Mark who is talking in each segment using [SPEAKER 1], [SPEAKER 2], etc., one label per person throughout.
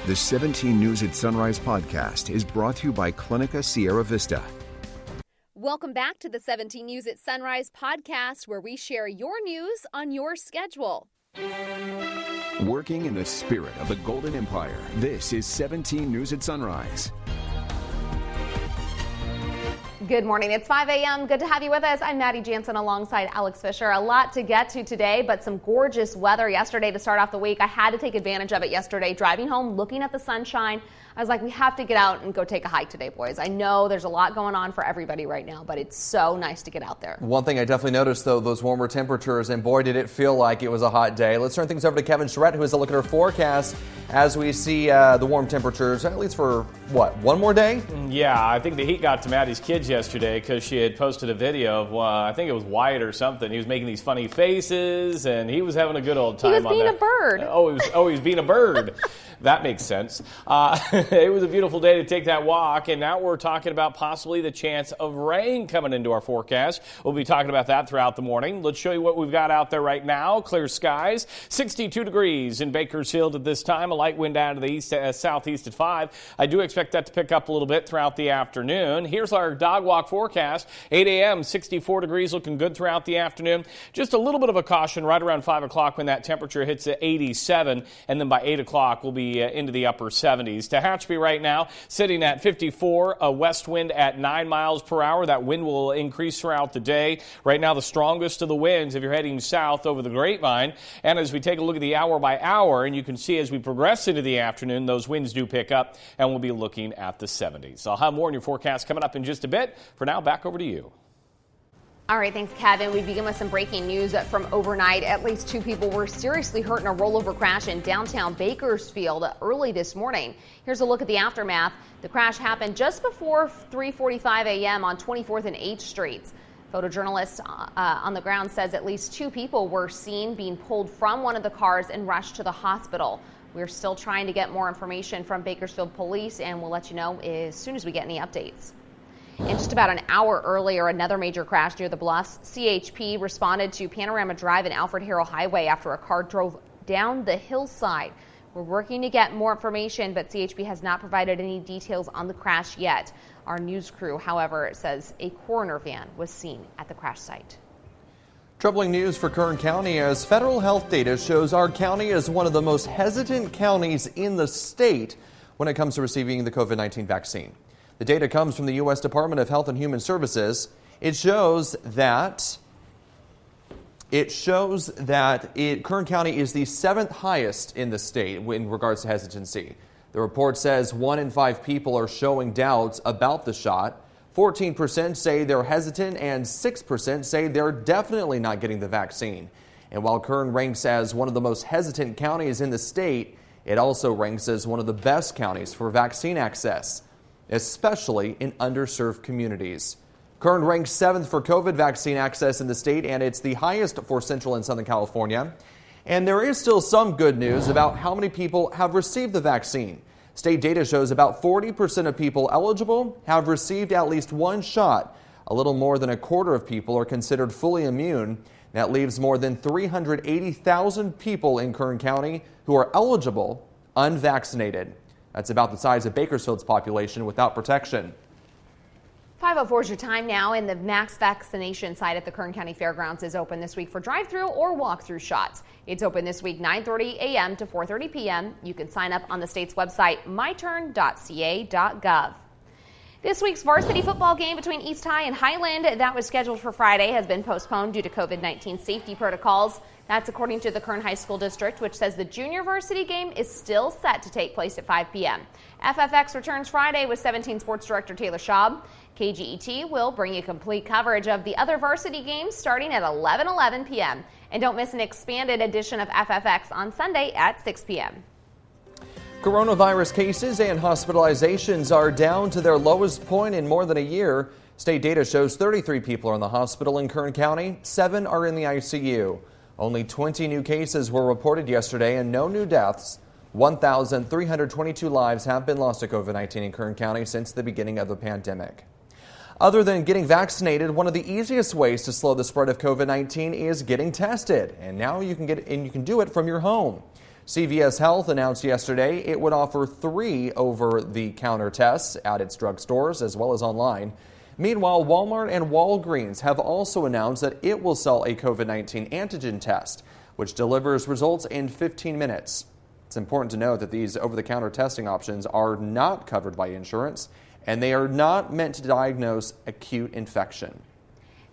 [SPEAKER 1] The 17 News at Sunrise podcast is brought to you by Clinica Sierra Vista.
[SPEAKER 2] Welcome back to the 17 News at Sunrise podcast, where we share your news on your schedule.
[SPEAKER 1] Working in the spirit of the Golden Empire, this is 17 News at Sunrise.
[SPEAKER 3] Good morning. It's 5 a.m. Good to have you with us. I'm Maddie Jansen alongside Alex Fisher. A lot to get to today, but some gorgeous weather yesterday to start off the week. I had to take advantage of it yesterday. Driving home, looking at the sunshine, I was like, we have to get out and go take a hike today, boys. I know there's a lot going on for everybody right now, but it's so nice to get out there.
[SPEAKER 4] One thing I definitely noticed, though, those warmer temperatures, and boy, did it feel like it was a hot day. Let's turn things over to Kevin Charette, who has a look at our forecast as we see the warm temperatures, at least for, what, one more day?
[SPEAKER 5] Yeah, I think the heat got to Maddie's kids yesterday because she had posted a video of, I think it was Wyatt or something. He was making these funny faces, and he was having a good old time.
[SPEAKER 3] He was being a bird.
[SPEAKER 5] He was being a bird. That makes sense. It was a beautiful day to take that walk, and now we're talking about possibly the chance of rain coming into our forecast. We'll be talking about that throughout the morning. Let's show you what we've got out there right now. Clear skies, 62 degrees in Bakersfield at this time. A light wind out of the east southeast at 5. I do expect that to pick up a little bit throughout the afternoon. Here's our dog walk forecast. 8 a.m., 64 degrees, looking good throughout the afternoon. Just a little bit of a caution right around 5 o'clock when that temperature hits at 87, and then by 8 o'clock we'll be into the upper 70s. Tehachapi right now sitting at 54, a west wind at 9 miles per hour. That wind will increase throughout the day. Right now the strongest of the winds if you're heading south over the Grapevine. And as we take a look at the hour by hour, and you can see as we progress into the afternoon, those winds do pick up, and we'll be looking at the 70s. I'll have more in your forecast coming up in just a bit. For now, back over to you.
[SPEAKER 3] All right, thanks, Kevin. We begin with some breaking news from overnight. At least 2 people were seriously hurt in a rollover crash in downtown Bakersfield early this morning. Here's a look at the aftermath. The crash happened just before 3:45 a.m. on 24th and 8th Streets. Photojournalist on the ground says at least 2 people were seen being pulled from one of the cars and rushed to the hospital. We're still trying to get more information from Bakersfield Police, and we'll let you know as soon as we get any updates. And just about an hour earlier, another major crash near the Bluffs. CHP responded to Panorama Drive and Alfred Harrell Highway after a car drove down the hillside. We're working to get more information, but CHP has not provided any details on the crash yet. Our news crew, however, says a coroner van was seen at the crash site.
[SPEAKER 4] Troubling news for Kern County as federal health data shows our county is one of the most hesitant counties in the state when it comes to receiving the COVID-19 vaccine. The data comes from the U.S. Department of Health and Human Services. It shows that Kern County is the 7th highest in the state in regards to hesitancy. The report says 1 in 5 people are showing doubts about the shot. 14% say they're hesitant and 6% say they're definitely not getting the vaccine. And while Kern ranks as one of the most hesitant counties in the state, it also ranks as one of the best counties for vaccine access, especially in underserved communities. Kern ranks 7th for COVID vaccine access in the state, and it's the highest for Central and Southern California. And there is still some good news about how many people have received the vaccine. State data shows about 40% of people eligible have received at least 1 shot. A little more than a quarter of people are considered fully immune. That leaves more than 380,000 people in Kern County who are eligible unvaccinated. That's about the size of Bakersfield's population without protection.
[SPEAKER 3] 5:04 is your time now, and the max vaccination site at the Kern County Fairgrounds is open this week for drive-through or walk-through shots. It's open this week 9:30 a.m. to 4:30 p.m. You can sign up on the state's website, myturn.ca.gov. This week's varsity football game between East High and Highland that was scheduled for Friday has been postponed due to COVID-19 safety protocols. That's according to the Kern High School District, which says the junior varsity game is still set to take place at 5 p.m. FFX returns Friday with 17 Sports Director Taylor Schaub. KGET will bring you complete coverage of the other varsity games starting at 11:11 p.m. And don't miss an expanded edition of FFX on Sunday at 6 p.m.
[SPEAKER 4] Coronavirus cases and hospitalizations are down to their lowest point in more than a year. State data shows 33 people are in the hospital in Kern County, 7 are in the ICU. Only 20 new cases were reported yesterday and no new deaths. 1,322 lives have been lost to COVID-19 in Kern County since the beginning of the pandemic. Other than getting vaccinated, one of the easiest ways to slow the spread of COVID-19 is getting tested. And now you can do it from your home. CVS Health announced yesterday it would offer 3 over-the-counter tests at its drugstores as well as online. Meanwhile, Walmart and Walgreens have also announced that it will sell a COVID-19 antigen test, which delivers results in 15 minutes. It's important to note that these over-the-counter testing options are not covered by insurance, and they are not meant to diagnose acute infection.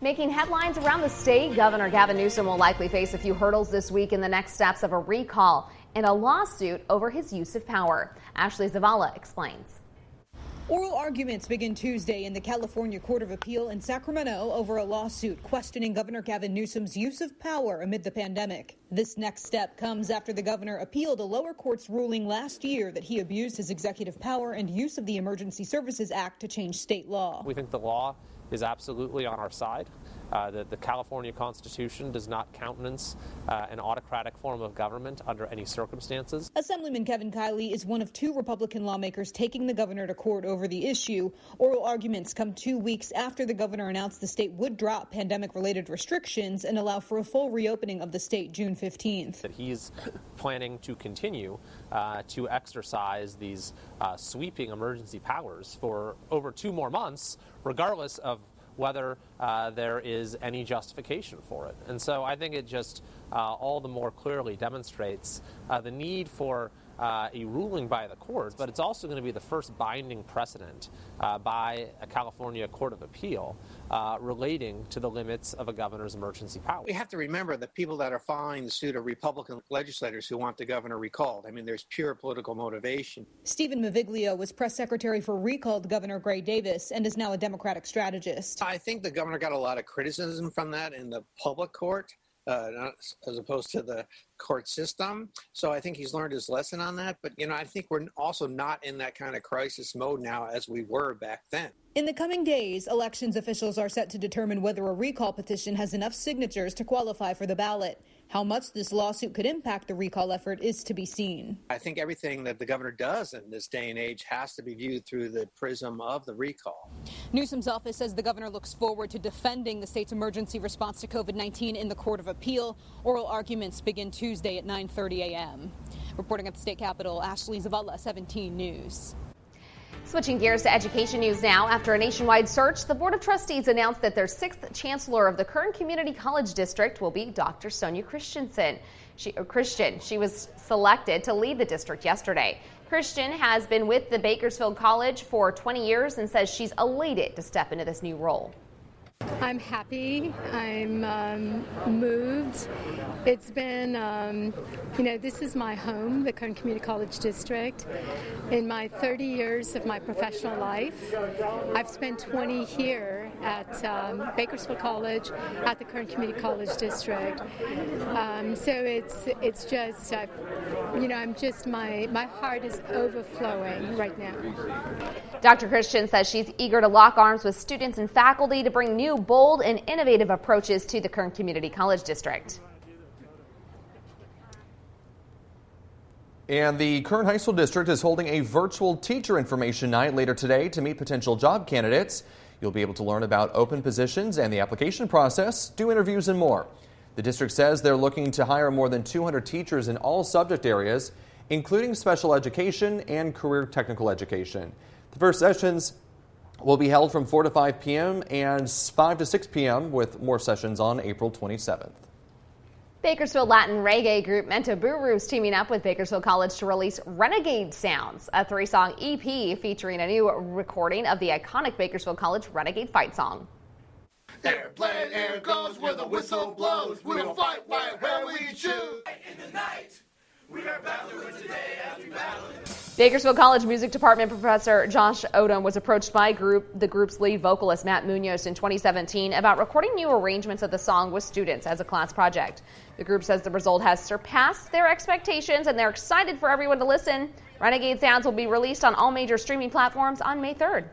[SPEAKER 3] Making headlines around the state, Governor Gavin Newsom will likely face a few hurdles this week in the next steps of a recall and a lawsuit over his use of power. Ashley Zavala explains.
[SPEAKER 6] Oral arguments begin Tuesday in the California Court of Appeal in Sacramento over a lawsuit questioning Governor Gavin Newsom's use of power amid the pandemic. This next step comes after the governor appealed a lower court's ruling last year that he abused his executive power and use of the Emergency Services Act to change state law.
[SPEAKER 7] We think the law is absolutely on our side. The California Constitution does not countenance an autocratic form of government under any circumstances.
[SPEAKER 6] Assemblyman Kevin Kiley is one of 2 Republican lawmakers taking the governor to court over the issue. Oral arguments come 2 weeks after the governor announced the state would drop pandemic-related restrictions and allow for a full reopening of the state June 15th.
[SPEAKER 7] That he's planning to continue to exercise these sweeping emergency powers for over 2 more months, regardless of whether there is any justification for it. And so I think it just all the more clearly demonstrates the need for a ruling by the courts, but it's also going to be the first binding precedent by a California Court of Appeal relating to the limits of a governor's emergency power.
[SPEAKER 8] We have to remember the people that are filing the suit are Republican legislators who want the governor recalled. I mean, there's pure political motivation.
[SPEAKER 6] Stephen Maviglio was press secretary for recalled Governor Gray Davis and is now a Democratic strategist.
[SPEAKER 8] I think the governor got a lot of criticism from that in the public court. As opposed to the court system. So I think he's learned his lesson on that. But, I think we're also not in that kind of crisis mode now as we were back then.
[SPEAKER 6] In the coming days, elections officials are set to determine whether a recall petition has enough signatures to qualify for the ballot. How much this lawsuit could impact the recall effort is to be seen.
[SPEAKER 8] I think everything that the governor does in this day and age has to be viewed through the prism of the recall.
[SPEAKER 6] Newsom's office says the governor looks forward to defending the state's emergency response to COVID-19 in the Court of Appeal. Oral arguments begin Tuesday at 9:30 a.m. Reporting at the state capitol, Ashley Zavala, 17 News.
[SPEAKER 3] Switching gears to education news now. After a nationwide search, the Board of Trustees announced that their 6th chancellor of the Kern Community College District will be Dr. Sonia Christensen. She was selected to lead the district yesterday. Christian has been with the Bakersfield College for 20 years and says she's elated to step into this new role.
[SPEAKER 9] I'm happy. I'm moved. It's been, this is my home, the Kern Community College District. In my 30 years of my professional life, I've spent 20 here at Bakersfield College, at the Kern Community College District. So it's just, my heart is overflowing right now.
[SPEAKER 3] Dr. Christian says she's eager to lock arms with students and faculty to bring new, bold, and innovative approaches to the Kern Community College District.
[SPEAKER 4] And the Kern High School District is holding a virtual teacher information night later today to meet potential job candidates. You'll be able to learn about open positions and the application process, do interviews, and more. The district says they're looking to hire more than 200 teachers in all subject areas, including special education and career technical education. The first sessions will be held from 4 to 5 p.m. and 5 to 6 p.m. with more sessions on April 27th.
[SPEAKER 3] Bakersfield Latin reggae group Menta Buru is teaming up with Bakersfield College to release Renegade Sounds, a 3-song EP featuring a new recording of the iconic Bakersfield College Renegade fight song.
[SPEAKER 10] Airplane air goes where the whistle blows. We'll fight right where we choose. In the night, we are battling today as we battle.
[SPEAKER 3] Bakersfield College Music Department professor Josh Odom was approached by the group's lead vocalist Matt Munoz in 2017 about recording new arrangements of the song with students as a class project. The group says the result has surpassed their expectations and they're excited for everyone to listen. Renegade Sounds will be released on all major streaming platforms on May 3rd.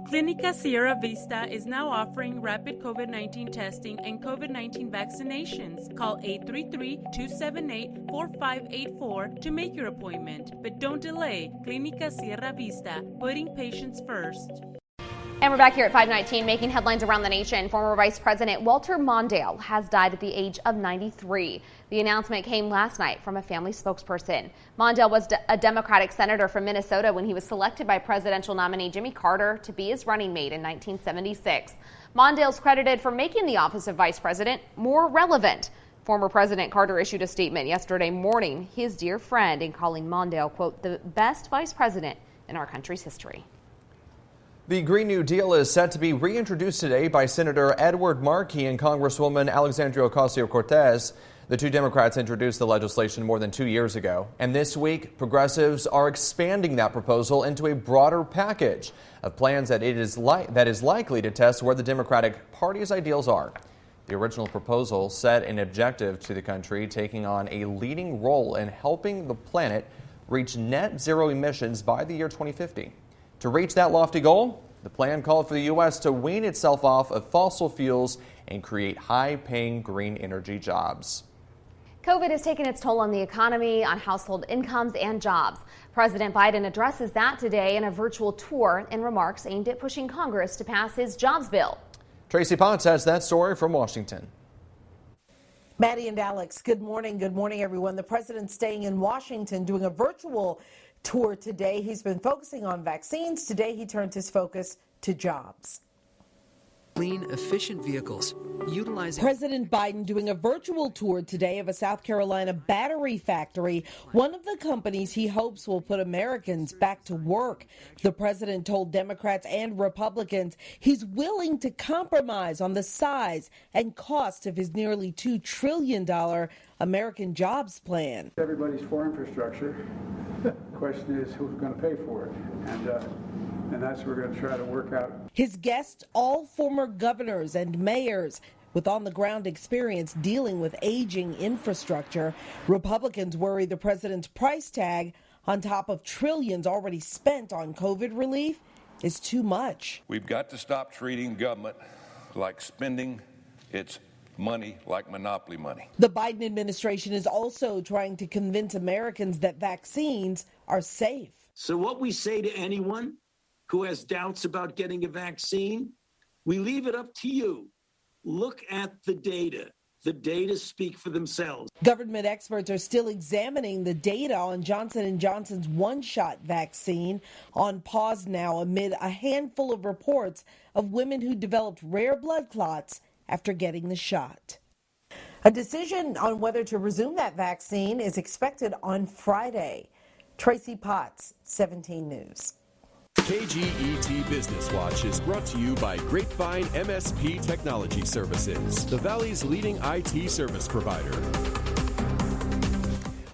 [SPEAKER 11] Clinica Sierra Vista is now offering rapid COVID-19 testing and COVID-19 vaccinations. Call 833-278-4584 to make your appointment. But don't delay. Clinica Sierra Vista, putting patients first.
[SPEAKER 3] And we're back here at 5:19, making headlines around the nation. Former Vice President Walter Mondale has died at the age of 93. The announcement came last night from a family spokesperson. Mondale was a Democratic senator from Minnesota when he was selected by presidential nominee Jimmy Carter to be his running mate in 1976. Mondale's credited for making the office of vice president more relevant. Former President Carter issued a statement yesterday mourning his dear friend and calling Mondale, quote, the best vice president in our country's history.
[SPEAKER 4] The Green New Deal is set to be reintroduced today by Senator Edward Markey and Congresswoman Alexandria Ocasio-Cortez. The two Democrats introduced the legislation more than 2 years ago. And this week, progressives are expanding that proposal into a broader package of plans that is likely to test where the Democratic Party's ideals are. The original proposal set an objective to the country, taking on a leading role in helping the planet reach net zero emissions by the year 2050. To reach that lofty goal, the plan called for the U.S. to wean itself off of fossil fuels and create high-paying green energy jobs.
[SPEAKER 3] COVID has taken its toll on the economy, on household incomes and jobs. President Biden addresses that today in a virtual tour and remarks aimed at pushing Congress to pass his jobs bill.
[SPEAKER 4] Tracy Potts has that story from Washington.
[SPEAKER 12] Maddie and Alex, good morning. Good morning, everyone. The president's staying in Washington doing a virtual tour today. He's been focusing on vaccines. Today, he turned his focus to jobs.
[SPEAKER 13] Clean, efficient vehicles utilizing.
[SPEAKER 12] President Biden doing a virtual tour today of a South Carolina battery factory, one of the companies he hopes will put Americans back to work. The president told Democrats and Republicans he's willing to compromise on the size and cost of his nearly $2 trillion American Jobs Plan.
[SPEAKER 14] Everybody's for infrastructure. The question is who's going to pay for it, and that's what we're going to try to work out.
[SPEAKER 12] His guests, all former governors and mayors with on-the-ground experience dealing with aging infrastructure. Republicans worry the president's price tag, on top of trillions already spent on COVID relief, is too much.
[SPEAKER 15] We've got to stop treating government like spending its money like monopoly money.
[SPEAKER 12] The Biden administration is also trying to convince Americans that vaccines are safe.
[SPEAKER 16] So what we say to anyone who has doubts about getting a vaccine, we leave it up to you. Look at the data. The data speak for themselves.
[SPEAKER 12] Government experts are still examining the data on Johnson & Johnson's one-shot vaccine, on pause now amid a handful of reports of women who developed rare blood clots after getting the shot. A decision on whether to resume that vaccine is expected on Friday. Tracy Potts, 17 News.
[SPEAKER 17] KGET Business Watch is brought to you by Grapevine MSP Technology Services, the Valley's leading IT service provider.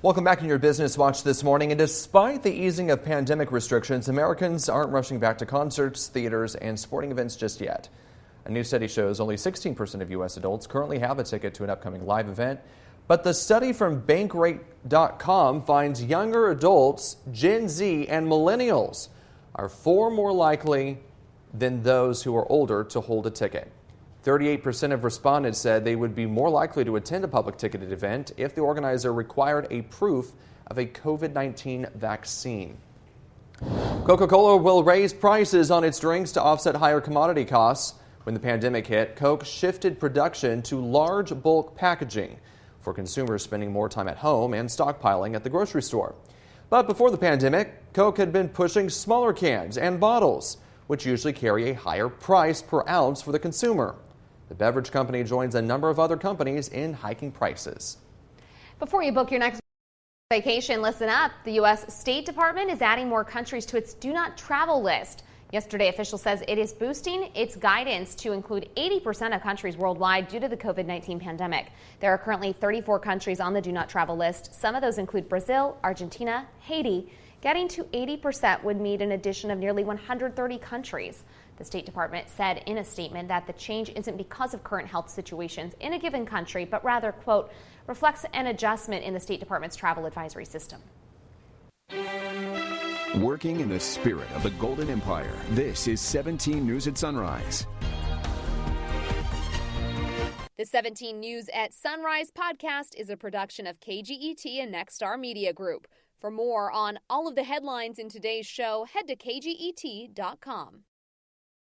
[SPEAKER 4] Welcome back in your Business Watch this morning. And despite the easing of pandemic restrictions, Americans aren't rushing back to concerts, theaters, and sporting events just yet. A new study shows only 16% of U.S. adults currently have a ticket to an upcoming live event. But the study from Bankrate.com finds younger adults, Gen Z, and millennials are far more likely than those who are older to hold a ticket. 38% of respondents said they would be more likely to attend a public ticketed event if the organizer required a proof of a COVID-19 vaccine. Coca-Cola will raise prices on its drinks to offset higher commodity costs. When the pandemic hit, Coke shifted production to large bulk packaging for consumers spending more time at home and stockpiling at the grocery store. But before the pandemic, Coke had been pushing smaller cans and bottles, which usually carry a higher price per ounce for the consumer. The beverage company joins a number of other companies in hiking prices.
[SPEAKER 3] Before you book your next vacation, listen up. The U.S. State Department is adding more countries to its Do Not Travel list. Yesterday, official says it is boosting its guidance to include 80% of countries worldwide due to the COVID-19 pandemic. There are currently 34 countries on the Do Not Travel list. Some of those include Brazil, Argentina, Haiti. Getting to 80% would mean an addition of nearly 130 countries. The State Department said in a statement that the change isn't because of current health situations in a given country, but rather, quote, reflects an adjustment in the State Department's travel advisory system.
[SPEAKER 1] Working in the spirit of the Golden Empire, this is 17 News at Sunrise.
[SPEAKER 2] The 17 News at Sunrise podcast is a production of KGET and Nexstar Media Group. For more on all of the headlines in today's show, head to kget.com.